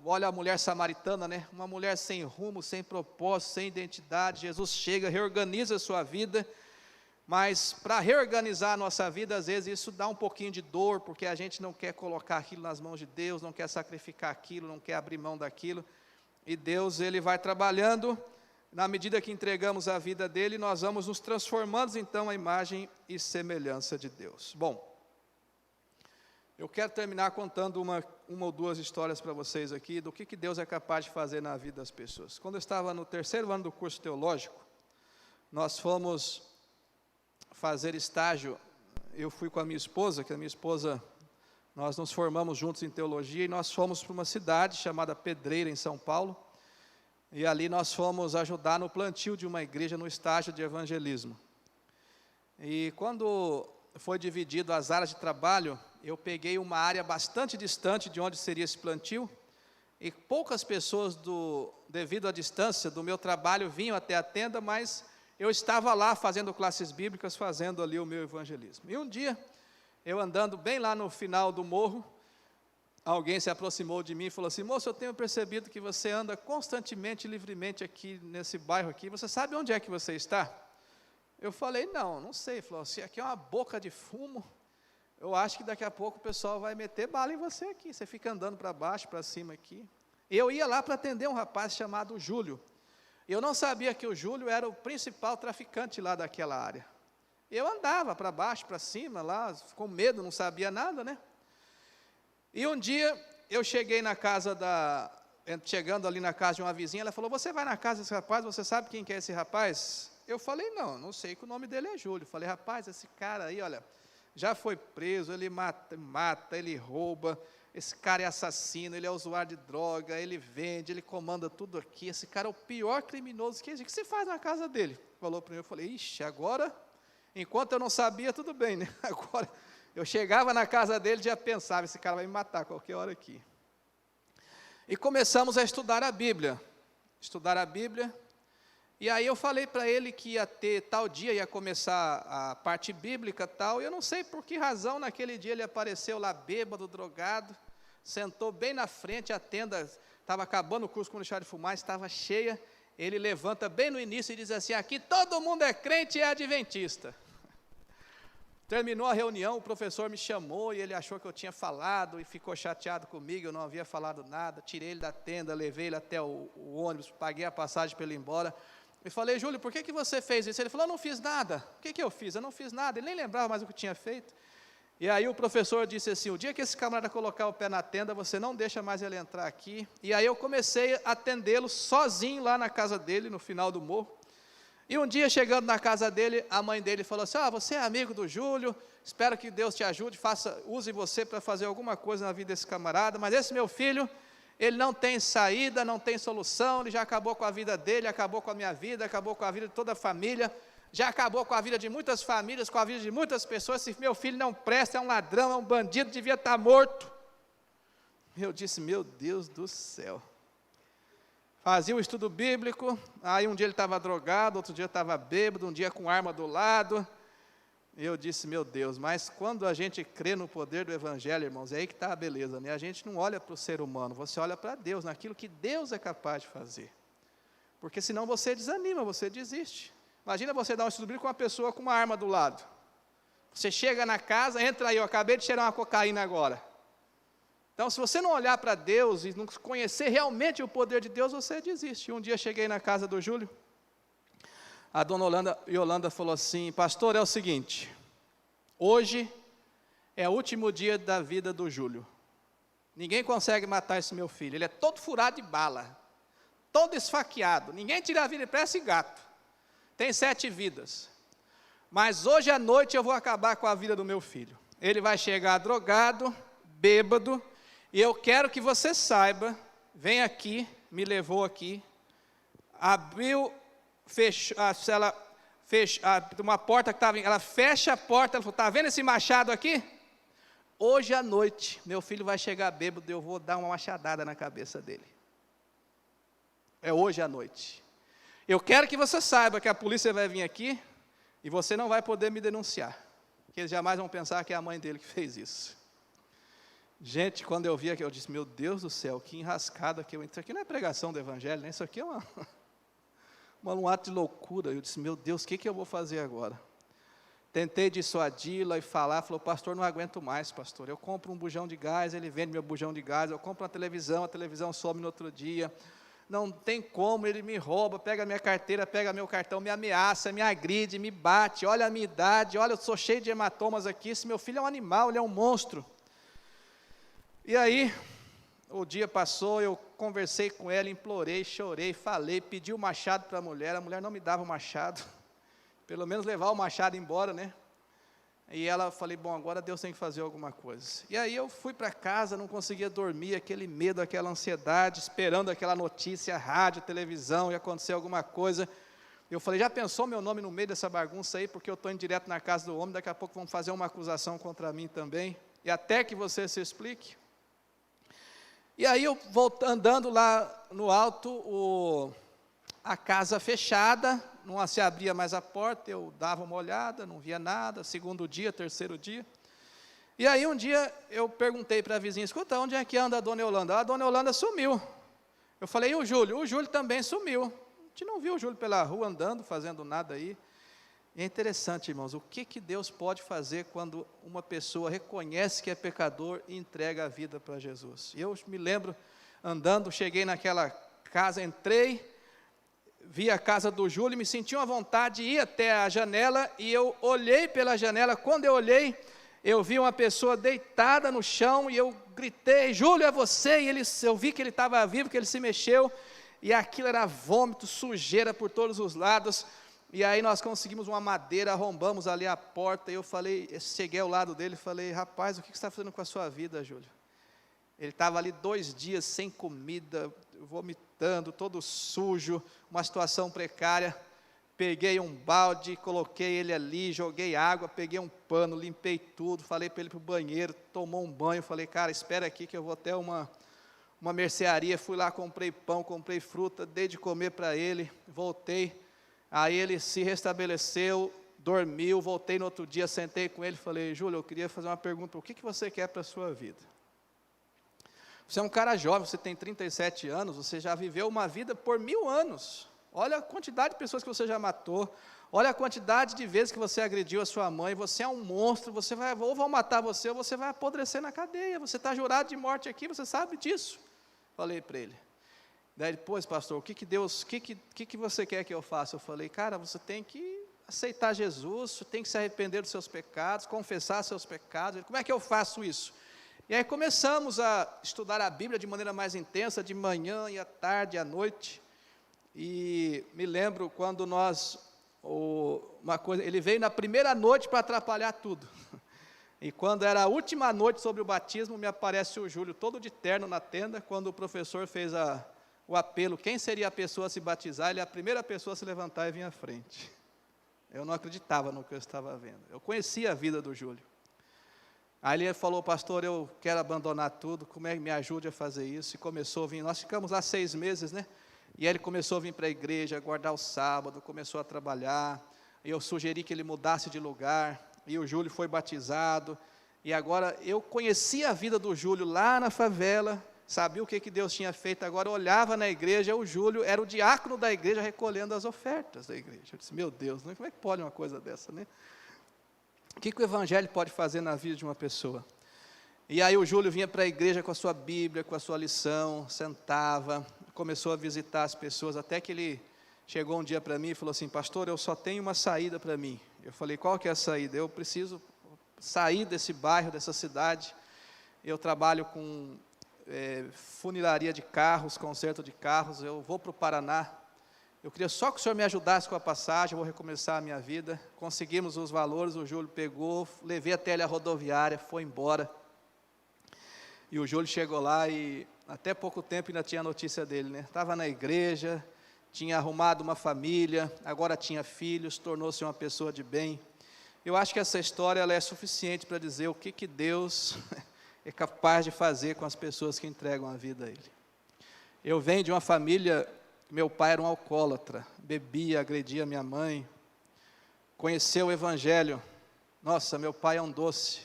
olha a mulher samaritana, né? Uma mulher sem rumo, sem propósito, sem identidade. Jesus chega, reorganiza a sua vida. Mas para reorganizar a nossa vida, às vezes isso dá um pouquinho de dor, porque a gente não quer colocar aquilo nas mãos de Deus, não quer sacrificar aquilo, não quer abrir mão daquilo. E Deus, ele vai trabalhando, na medida que entregamos a vida dele, nós vamos nos transformando então à imagem e semelhança de Deus. Bom, eu quero terminar contando uma ou duas histórias para vocês aqui, do que Deus é capaz de fazer na vida das pessoas. Quando eu estava no 3º ano do curso teológico, nós fomos fazer estágio. Eu fui com a minha esposa, nós nos formamos juntos em teologia, e nós fomos para uma cidade chamada Pedreira, em São Paulo, e ali nós fomos ajudar no plantio de uma igreja, no estágio de evangelismo. E quando foi dividido as áreas de trabalho, eu peguei uma área bastante distante de onde seria esse plantio, e poucas pessoas, devido à distância do meu trabalho, vinham até a tenda, mas eu estava lá fazendo classes bíblicas, fazendo ali o meu evangelismo. E um dia, eu andando bem lá no final do morro, alguém se aproximou de mim e falou assim, moço, eu tenho percebido que você anda constantemente, livremente aqui nesse bairro aqui, você sabe onde é que você está? Eu falei, não sei. Ele falou assim, aqui é uma boca de fumo, eu acho que daqui a pouco o pessoal vai meter bala em você aqui, você fica andando para baixo, para cima aqui. Eu ia lá para atender um rapaz chamado Júlio. Eu não sabia que o Júlio era o principal traficante lá daquela área. Eu andava para baixo, para cima, lá, com medo, não sabia nada, né? E um dia, eu cheguei na casa chegando ali na casa de uma vizinha, ela falou, você vai na casa desse rapaz, você sabe quem que é esse rapaz? Eu falei, não sei que o nome dele é Júlio. Eu falei, rapaz, esse cara aí, olha, já foi preso, ele mata, ele rouba, esse cara é assassino, ele é usuário de droga, ele vende, ele comanda tudo aqui, esse cara é o pior criminoso que existe. O que você faz na casa dele? Falou para mim, eu falei, ixi, agora, enquanto eu não sabia, tudo bem, né? Agora, eu chegava na casa dele e já pensava, esse cara vai me matar a qualquer hora aqui. E começamos a estudar a Bíblia, e aí eu falei para ele que ia ter tal dia, ia começar a parte bíblica tal, e eu não sei por que razão, naquele dia ele apareceu lá bêbado, drogado, sentou bem na frente, a tenda, estava acabando o curso, quando deixaram de fumar, estava cheia, ele levanta bem no início e diz assim, aqui todo mundo é crente e é adventista. Terminou a reunião, o professor me chamou e ele achou que eu tinha falado e ficou chateado comigo, eu não havia falado nada, tirei ele da tenda, levei ele até o ônibus, paguei a passagem para ele ir embora. E falei, Júlio, por que você fez isso? Ele falou, eu não fiz nada. O que eu fiz? Eu não fiz nada. Ele nem lembrava mais o que tinha feito. E aí o professor disse assim, o dia que esse camarada colocar o pé na tenda, você não deixa mais ele entrar aqui. E aí eu comecei a atendê-lo sozinho lá na casa dele, no final do morro. E um dia, chegando na casa dele, a mãe dele falou assim, você é amigo do Júlio, espero que Deus te ajude, use você para fazer alguma coisa na vida desse camarada, mas esse meu filho, ele não tem saída, não tem solução, ele já acabou com a vida dele, acabou com a minha vida, acabou com a vida de toda a família, já acabou com a vida de muitas famílias, com a vida de muitas pessoas. Se meu filho não presta, é um ladrão, é um bandido, devia estar morto. Eu disse, meu Deus do céu. Fazia o estudo bíblico, aí um dia ele estava drogado, outro dia estava bêbado, um dia com arma do lado. Eu disse, meu Deus, mas quando a gente crê no poder do Evangelho, irmãos, é aí que está a beleza, né? A gente não olha para o ser humano, você olha para Deus, naquilo que Deus é capaz de fazer. Porque senão você desanima, você desiste. Imagina você dar um estudo bíblico com uma pessoa com uma arma do lado. Você chega na casa, entra aí, eu acabei de cheirar uma cocaína agora. Então, se você não olhar para Deus e não conhecer realmente o poder de Deus, você desiste. Um dia cheguei na casa do Júlio, a dona Yolanda falou assim, pastor, é o seguinte, hoje é o último dia da vida do Júlio. Ninguém consegue matar esse meu filho, ele é todo furado de bala, todo esfaqueado, ninguém tira a vida, ele parece gato. Tem 7 vidas, mas hoje à noite eu vou acabar com a vida do meu filho. Ele vai chegar drogado, bêbado, e eu quero que você saiba, vem aqui, me levou aqui, abriu, fechou, uma porta que estava, ela fecha a porta, ela falou, está vendo esse machado aqui? Hoje à noite, meu filho vai chegar bêbado, eu vou dar uma machadada na cabeça dele. É hoje à noite. Eu quero que você saiba que a polícia vai vir aqui e você não vai poder me denunciar, porque eles jamais vão pensar que é a mãe dele que fez isso. Gente, quando eu vi aqui, eu disse, meu Deus do céu, que enrascada que eu entrei. Isso aqui não é pregação do Evangelho, né? Isso aqui é um ato de loucura. Eu disse, meu Deus, o que eu vou fazer agora? Tentei dissuadi-la e falou, pastor, não aguento mais, pastor. Eu compro um bujão de gás, ele vende meu bujão de gás, eu compro uma televisão, a televisão some no outro dia. Não tem como, ele me rouba, pega minha carteira, pega meu cartão, me ameaça, me agride, me bate, olha a minha idade, olha, eu sou cheio de hematomas aqui, esse meu filho é um animal, ele é um monstro. E aí, o dia passou, eu conversei com ela, implorei, chorei, falei, pedi o machado para a mulher não me dava o machado, pelo menos levar o machado embora, né? E ela, falei, bom, agora Deus tem que fazer alguma coisa. E aí eu fui para casa, não conseguia dormir, aquele medo, aquela ansiedade, esperando aquela notícia, rádio, televisão, ia acontecer alguma coisa. Eu falei, já pensou meu nome no meio dessa bagunça aí, porque eu estou indo direto na casa do homem, daqui a pouco vão fazer uma acusação contra mim também, e até que você se explique. E aí eu andando lá no alto, a casa fechada, não se abria mais a porta, eu dava uma olhada, não via nada, segundo dia, terceiro dia. E aí um dia eu perguntei para a vizinha, escuta, onde é que anda a dona Yolanda? A dona Yolanda sumiu. Eu falei, e o Júlio? O Júlio também sumiu. A gente não viu o Júlio pela rua andando, fazendo nada aí. E é interessante, irmãos, o que Deus pode fazer quando uma pessoa reconhece que é pecador e entrega a vida para Jesus. Eu me lembro, andando, cheguei naquela casa, entrei, vi a casa do Júlio, me senti uma vontade de ir até a janela, e eu olhei pela janela, quando eu olhei, eu vi uma pessoa deitada no chão, e eu gritei, Júlio, é você? E eu vi que ele estava vivo, que ele se mexeu, e aquilo era vômito, sujeira por todos os lados. E aí nós conseguimos uma madeira, arrombamos ali a porta, e eu falei, cheguei ao lado dele e falei, rapaz, o que você está fazendo com a sua vida, Júlio? Ele estava ali 2 dias sem comida, vomitando, todo sujo, uma situação precária. Peguei um balde, coloquei ele ali, joguei água, peguei um pano, limpei tudo, falei para ele para o banheiro, tomou um banho, falei, cara, espera aqui que eu vou até uma mercearia, fui lá, comprei pão, comprei fruta, dei de comer para ele, voltei. Aí ele se restabeleceu, dormiu, voltei no outro dia, sentei com ele, falei, Júlio, eu queria fazer uma pergunta, o que você quer para a sua vida? Você é um cara jovem, você tem 37 anos, você já viveu uma vida por 1000 anos, olha a quantidade de pessoas que você já matou, olha a quantidade de vezes que você agrediu a sua mãe, você é um monstro, ou vão matar você, ou você vai apodrecer na cadeia, você está jurado de morte aqui, você sabe disso. Falei para ele. Daí depois, pastor, o que você quer que eu faça? Eu falei, cara, você tem que aceitar Jesus, o senhor tem que se arrepender dos seus pecados, confessar seus pecados. Como é que eu faço isso? E aí começamos a estudar a Bíblia de maneira mais intensa, de manhã e à tarde e à noite. E me lembro quando ele veio na primeira noite para atrapalhar tudo. E quando era a última noite sobre o batismo, me aparece o Júlio todo de terno na tenda, quando o professor fez o apelo, quem seria a pessoa a se batizar, ele é a primeira pessoa a se levantar e vir à frente. Eu não acreditava no que eu estava vendo. Eu conhecia a vida do Júlio. Aí ele falou, pastor, eu quero abandonar tudo, como é que me ajude a fazer isso? E começou a vir, nós ficamos lá 6 meses, né? E aí ele começou a vir para a igreja, guardar o sábado, começou a trabalhar. E eu sugeri que ele mudasse de lugar, e o Júlio foi batizado. E agora eu conhecia a vida do Júlio lá na favela, sabia o que Deus tinha feito. Agora eu olhava na igreja, o Júlio era o diácono da igreja recolhendo as ofertas da igreja. Eu disse, meu Deus, como é que pode uma coisa dessa, né? O que o evangelho pode fazer na vida de uma pessoa? E aí o Júlio vinha para a igreja com a sua Bíblia, com a sua lição, sentava, começou a visitar as pessoas, até que ele chegou um dia para mim e falou assim, pastor, eu só tenho uma saída para mim. Eu falei, qual que é a saída? Eu preciso sair desse bairro, dessa cidade. Eu trabalho com funilaria de carros, conserto de carros, eu vou para o Paraná. Eu queria só que o senhor me ajudasse com a passagem, eu vou recomeçar a minha vida. Conseguimos os valores, o Júlio pegou, levei até ele a rodoviária, foi embora. E o Júlio chegou lá e até pouco tempo ainda tinha notícia dele, né? Estava na igreja, tinha arrumado uma família, agora tinha filhos, tornou-se uma pessoa de bem. Eu acho que essa história ela é suficiente para dizer o que Deus é capaz de fazer com as pessoas que entregam a vida a Ele. Eu venho de uma família, meu pai era um alcoólatra, bebia, agredia minha mãe, conheceu o Evangelho. Nossa, meu pai é um doce,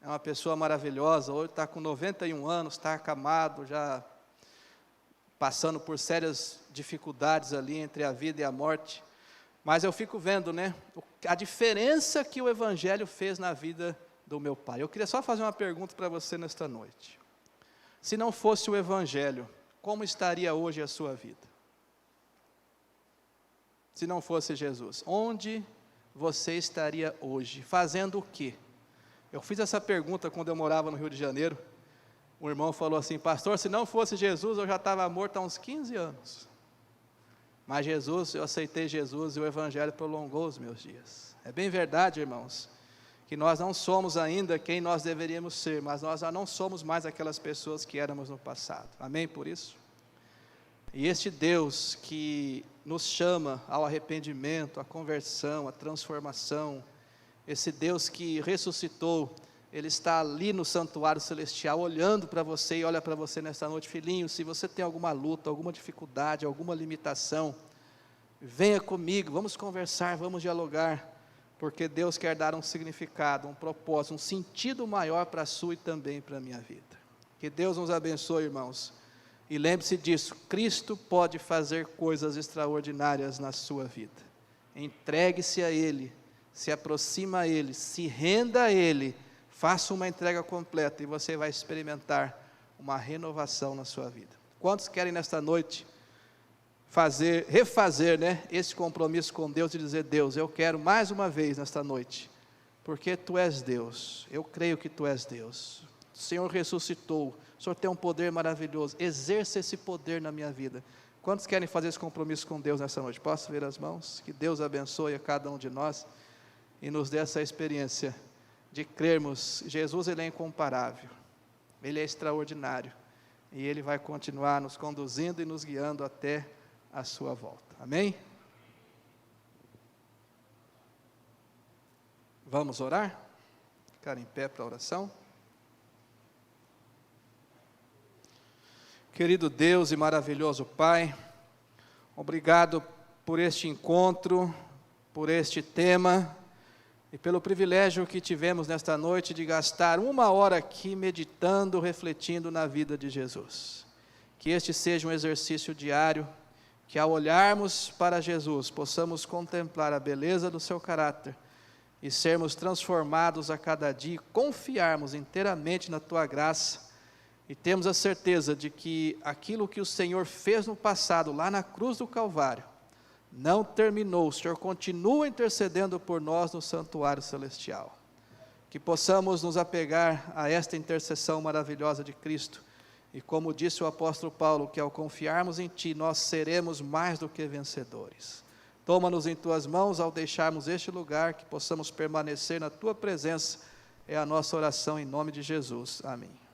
é uma pessoa maravilhosa, hoje está com 91 anos, está acamado, já passando por sérias dificuldades ali entre a vida e a morte. Mas eu fico vendo, né, a diferença que o Evangelho fez na vida do meu pai. Eu queria só fazer uma pergunta para você nesta noite. Se não fosse o Evangelho, como estaria hoje a sua vida? Se não fosse Jesus, onde você estaria hoje? Fazendo o quê? Eu fiz essa pergunta quando eu morava no Rio de Janeiro. O irmão falou assim, pastor, se não fosse Jesus, eu já estava morto há uns 15 anos. Mas Jesus, eu aceitei Jesus e o Evangelho prolongou os meus dias. É bem verdade, irmãos, que nós não somos ainda quem nós deveríamos ser, mas nós já não somos mais aquelas pessoas que éramos no passado. Amém por isso? E este Deus que nos chama ao arrependimento, à conversão, à transformação, esse Deus que ressuscitou, Ele está ali no santuário celestial, olhando para você e olha para você nesta noite, filhinho, se você tem alguma luta, alguma dificuldade, alguma limitação, venha comigo, vamos conversar, vamos dialogar, porque Deus quer dar um significado, um propósito, um sentido maior para a sua e também para a minha vida. Que Deus nos abençoe, irmãos, e lembre-se disso, Cristo pode fazer coisas extraordinárias na sua vida. Entregue-se a Ele, se aproxima a Ele, se renda a Ele, faça uma entrega completa e você vai experimentar uma renovação na sua vida. Quantos querem nesta noite refazer, né, esse compromisso com Deus e dizer, Deus, eu quero mais uma vez nesta noite, porque Tu és Deus, eu creio que Tu és Deus, o Senhor ressuscitou, o Senhor tem um poder maravilhoso, exerça esse poder na minha vida. Quantos querem fazer esse compromisso com Deus nesta noite? Posso ver as mãos? Que Deus abençoe a cada um de nós e nos dê essa experiência de crermos, Jesus Ele é incomparável, Ele é extraordinário, e Ele vai continuar nos conduzindo e nos guiando até a sua volta, amém? Vamos orar? Ficar em pé para a oração? Querido Deus e maravilhoso Pai, obrigado por este encontro, por este tema, e pelo privilégio que tivemos nesta noite de gastar 1 hora aqui meditando, refletindo na vida de Jesus. Que este seja um exercício diário, que ao olharmos para Jesus, possamos contemplar a beleza do seu caráter e sermos transformados a cada dia, e confiarmos inteiramente na tua graça, e temos a certeza de que aquilo que o Senhor fez no passado, lá na cruz do Calvário, não terminou, o Senhor continua intercedendo por nós no santuário celestial. Que possamos nos apegar a esta intercessão maravilhosa de Cristo, e como disse o apóstolo Paulo, que ao confiarmos em Ti, nós seremos mais do que vencedores. Toma-nos em Tuas mãos ao deixarmos este lugar, que possamos permanecer na Tua presença, é a nossa oração em nome de Jesus. Amém.